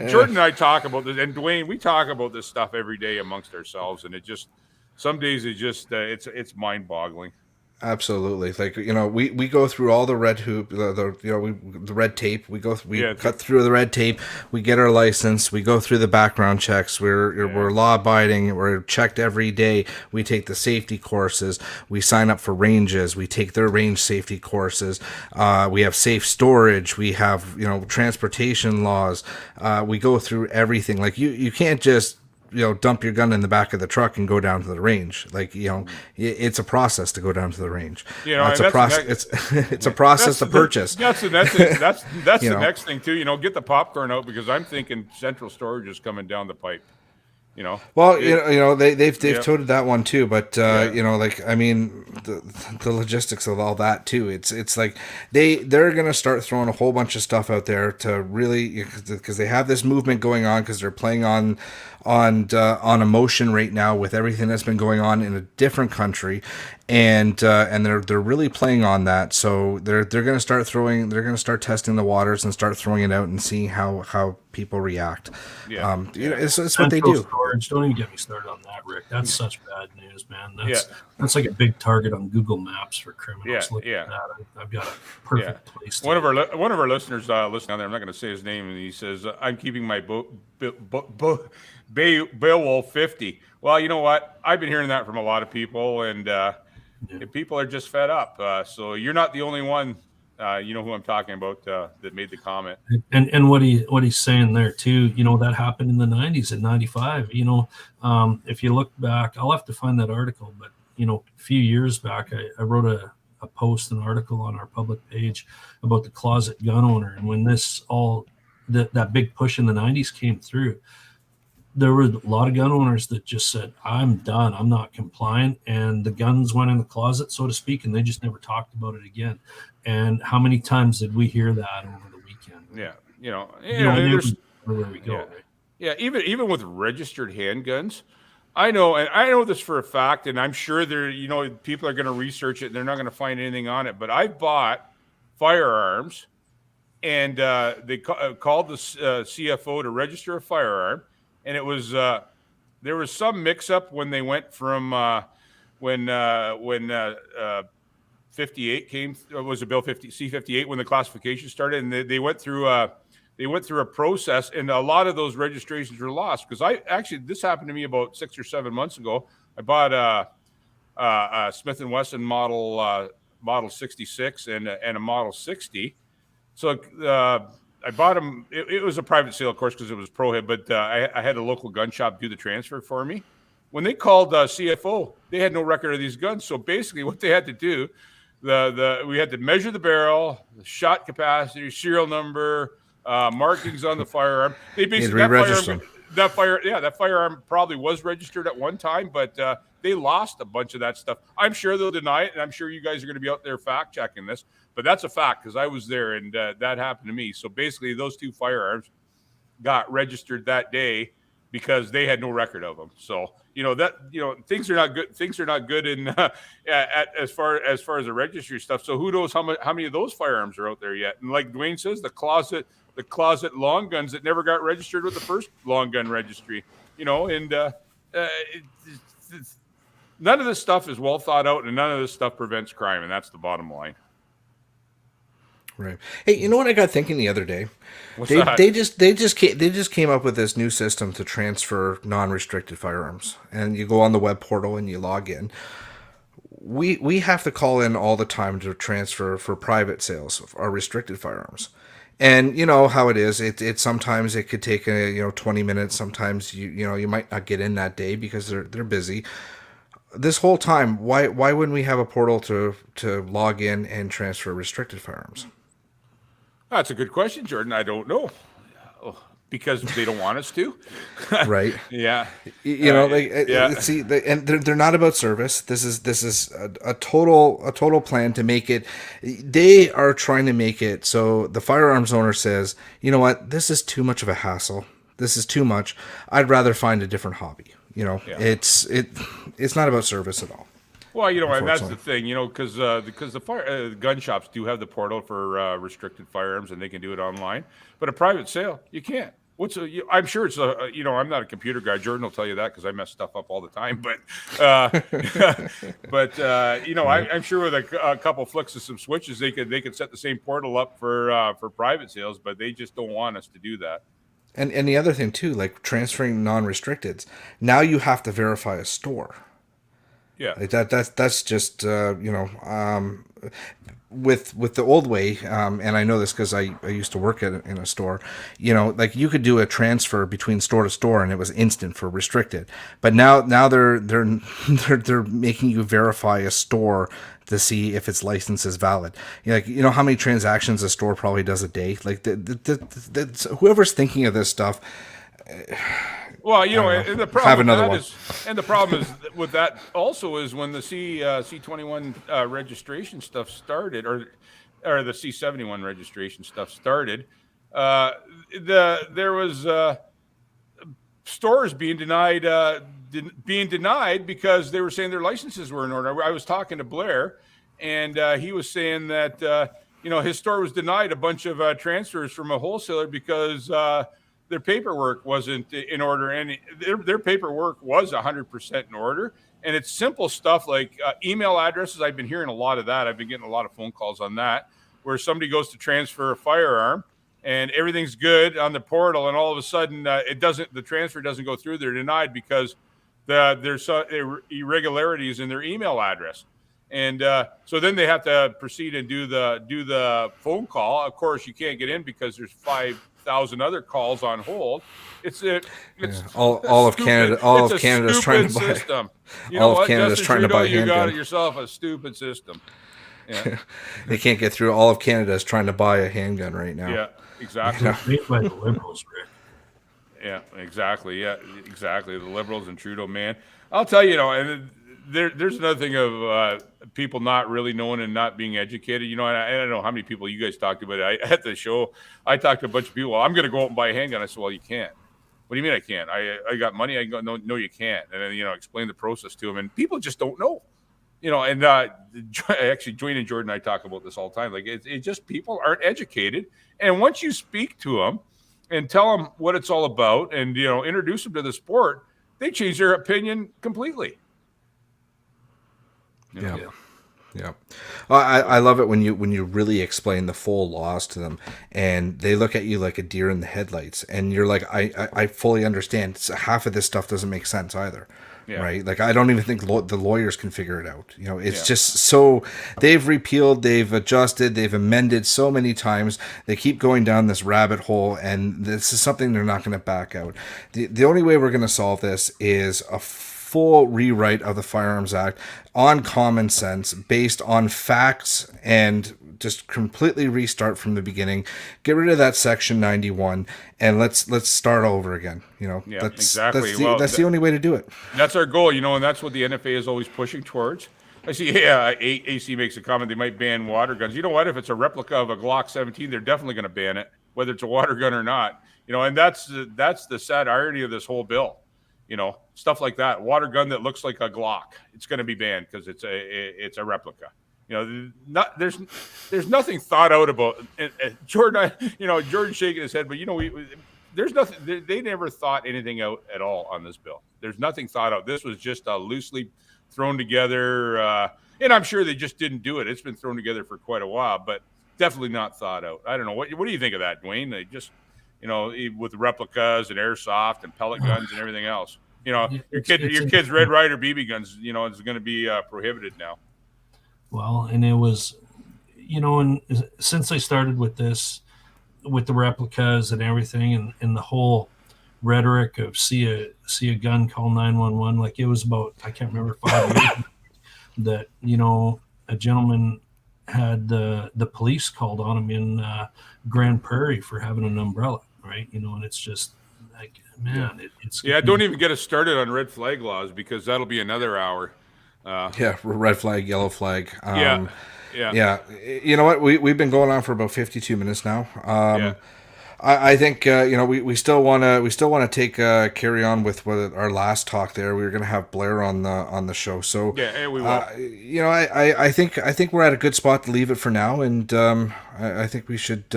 S3: Jordan and I talk about this, and Dwayne, we talk about this stuff every day amongst ourselves, and some days it's mind-boggling.
S2: Absolutely. Like, we go through all the red hoop, the red tape. We cut through the red tape. We get our license. We go through the background checks. We're law abiding. We're checked every day. We take the safety courses. We sign up for ranges. We take their range safety courses. We have safe storage. We have, transportation laws. We go through everything. Like you can't just dump your gun in the back of the truck and go down to the range. Like, it's a process to go down to the range. It's a process. It's a process to purchase.
S3: That's the next thing too. Get the popcorn out, because I'm thinking central storage is coming down the pipe.
S2: Well, they've toted that one too, but the logistics of all that too. It's like they're gonna start throwing a whole bunch of stuff out there to really, because they have this movement going on, because they're playing on emotion right now with everything that's been going on in a different country, and they're really playing on that. So they're gonna start testing the waters and start throwing it out and seeing how people react.
S3: Yeah.
S2: It's what they do.
S4: Storage. Don't even get me started on that, Rick. That's such bad news, man. That's like a big target on Google Maps for criminals. Look at that. I've got a perfect place.
S3: One of our listeners listening down there, I'm not going to say his name, and he says, "I'm keeping my Beowulf 50." Well, you know what? I've been hearing that from a lot of people, and people are just fed up. So you're not the only one. You know who I'm talking about that made the comment.
S4: And what he's saying there too, that happened in the 90s and 95. If you look back, I'll have to find that article, but a few years back, I wrote a post, an article on our public page about the closet gun owner. And when that big push in the 90s came through, there were a lot of gun owners that just said, I'm done, I'm not compliant. And the guns went in the closet, so to speak, and they just never talked about it again. And how many times did we hear that over the weekend?
S3: There's
S4: where we go.
S3: Right? Even with registered handguns, I know this for a fact, and I'm sure people are going to research it and they're not going to find anything on it. But I bought firearms, and they called the CFO to register a firearm, and it was there was some mix-up when they went from when 58 came. Was it Bill 50 C58 when the classification started, and they went through a process, and a lot of those registrations were lost. Because this happened to me about 6 or 7 months ago. I bought a Smith & Wesson model 66 and a model 60. So I bought them. It was a private sale, of course, because it was prohib. But I had a local gun shop do the transfer for me. When they called CFO, they had no record of these guns. So basically, what they had to do, we had to measure the barrel, the shot capacity, serial number, markings on the firearm. They basically that firearm probably was registered at one time, but they lost a bunch of that stuff. I'm sure they'll deny it, and I'm sure you guys are going to be out there fact checking this, but that's a fact because I was there and that happened to me. So basically, those two firearms got registered that day because they had no record of them. So things are not good. Things are not good in as far as the registry stuff. So who knows how many of those firearms are out there yet? And like Dwayne says, the closet long guns that never got registered with the first long gun registry. None of this stuff is well thought out, and none of this stuff prevents crime, and that's the bottom line.
S2: Right. Hey, you know what I got thinking the other day?
S3: What's that?
S2: They just came up with this new system to transfer non-restricted firearms, and you go on the web portal and you log in. We have to call in all the time to transfer for private sales of our restricted firearms. And you know how it is. It sometimes it could take 20 minutes. Sometimes you might not get in that day because they're busy. This whole time, why wouldn't we have a portal to log in and transfer restricted firearms?
S3: That's a good question, Jordan. I don't know. Because they don't want us to.
S2: Right.
S3: Yeah.
S2: See, and they're not about service. This is a total plan to make it. They are trying to make it so the firearms owner says, you know what, this is too much of a hassle. This is too much. I'd rather find a different hobby. It's not about service at all.
S3: Well, and that's the thing, because the gun shops do have the portal for restricted firearms, and they can do it online. But a private sale, you can't. I'm sure it's I'm not a computer guy. Jordan will tell you that because I mess stuff up all the time. But I'm sure with a couple flicks of some switches, they could set the same portal up for private sales, but they just don't want us to do that.
S2: And the other thing too, like transferring non-restricteds, now you have to verify a store.
S3: Yeah,
S2: like that's just with the old way, and I know this because I used to work in a store. Like you could do a transfer between store to store, and it was instant for restricted. But now they're making you verify a store to see if its license is valid. How many transactions a store probably does a day? Like whoever's thinking of this stuff.
S3: Well, and the problem is with that also is when the C21 registration stuff started, or the C71 registration stuff started, there was stores being denied because they were saying their licenses were in order. I was talking to Blair, and he was saying that his store was denied a bunch of transfers from a wholesaler because their paperwork wasn't in order, and their paperwork was 100% in order. And it's simple stuff like email addresses. I've been hearing a lot of that. I've been getting a lot of phone calls on that, where somebody goes to transfer a firearm and everything's good on the portal, and all of a sudden the transfer doesn't go through. They're denied because there's irregularities in their email address. And so then they have to proceed and do the phone call. Of course, you can't get in because there's 5,000 other calls on hold. It's
S2: all of Canada. All of Canada's trying to buy.
S3: System.
S2: All of Canada's trying to buy handgun.
S3: You got yourself a stupid system. Yeah.
S2: They can't get through. All of Canada is trying to buy a handgun right now.
S3: Yeah, exactly.
S4: Made by the Liberals, Rick.
S3: Yeah, exactly. Yeah, exactly. The Liberals and Trudeau, man. I'll tell you, and there's another thing of people not really knowing and not being educated. And I don't know how many people you guys talked about it. At the show, I talked to a bunch of people. Well, I'm going to go out and buy a handgun. I said, well, you can't. What do you mean I can't? I got money. I go, no, you can't. And then, explain the process to them. And people just don't know. And actually, Dwayne and Jordan and I talk about this all the time. Like, it just people aren't educated. And once you speak to them and tell them what it's all about and, introduce them to the sport, they change their opinion completely.
S2: Yeah. Well, I love it when you really explain the full laws to them, and they look at you like a deer in the headlights, and you're like, I fully understand. Half of this stuff doesn't make sense either. Yeah. Right? Like, I don't even think the lawyers can figure it out. It's just so they've repealed, they've adjusted, they've amended so many times. They keep going down this rabbit hole, and this is something they're not going to back out. The only way we're going to solve this is a full rewrite of the Firearms Act on common sense, based on facts, and just completely restart from the beginning. Get rid of that Section 91, and let's start over again.
S3: Exactly.
S2: That's the only way to do it.
S3: That's our goal, and that's what the NFA is always pushing towards. I see. Yeah, AC makes a comment. They might ban water guns. You know what? If it's a replica of a Glock 17, they're definitely going to ban it, whether it's a water gun or not. And that's the sad irony of this whole bill. Stuff like that. Water gun that looks like a Glock, it's going to be banned because it's a replica. There's nothing thought out about Jordan. Jordan shaking his head, but there's nothing. They never thought anything out at all on this bill. There's nothing thought out. This was just loosely thrown together, and I'm sure they just didn't do it. It's been thrown together for quite a while, but definitely not thought out. I don't know. What do you think of that, Dwayne? They just with replicas and airsoft and pellet guns and everything else. Your kid's Red Ryder BB guns, is going to be prohibited now.
S4: Well, and it was, and since I started with this, with the replicas and everything, and the whole rhetoric of see a gun, call 911, like it was about, I can't remember, 5 years that, a gentleman had the police called on him in Grand Prairie for having an umbrella, right? And it's just like, man, it's
S3: don't even get us started on red flag laws, because that'll be another hour.
S2: Red flag, yellow flag.
S3: Yeah.
S2: You know what? We've been going on for about 52 minutes now. I think we still want to take carry on with our last talk there. We were going to have Blair on the show, so
S3: we will.
S2: I think we're at a good spot to leave it for now, and I think we should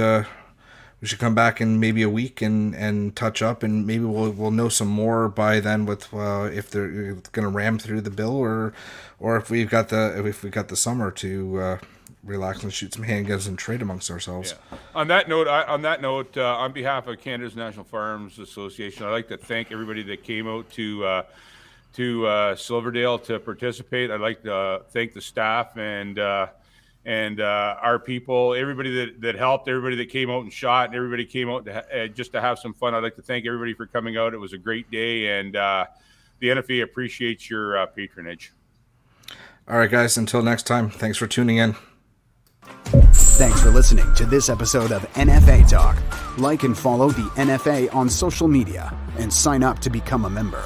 S2: come back in maybe a week and touch up, and maybe we'll know some more by then with if they're going to ram through the bill, or if we've got the summer to relax and shoot some handguns and trade amongst ourselves.
S3: Yeah. On that note, on behalf of Canada's National Firearms Association, I'd like to thank everybody that came out to Silverdale to participate. I'd like to thank the staff and our people, everybody that helped, everybody that came out and shot, and everybody came out just to have some fun. I'd like to thank everybody for coming out. It was a great day, and the NFA appreciates your patronage.
S2: All right, guys, until next time, thanks for tuning in.
S1: Thanks for listening to this episode of NFA Talk. Like and follow the NFA on social media and sign up to become a member.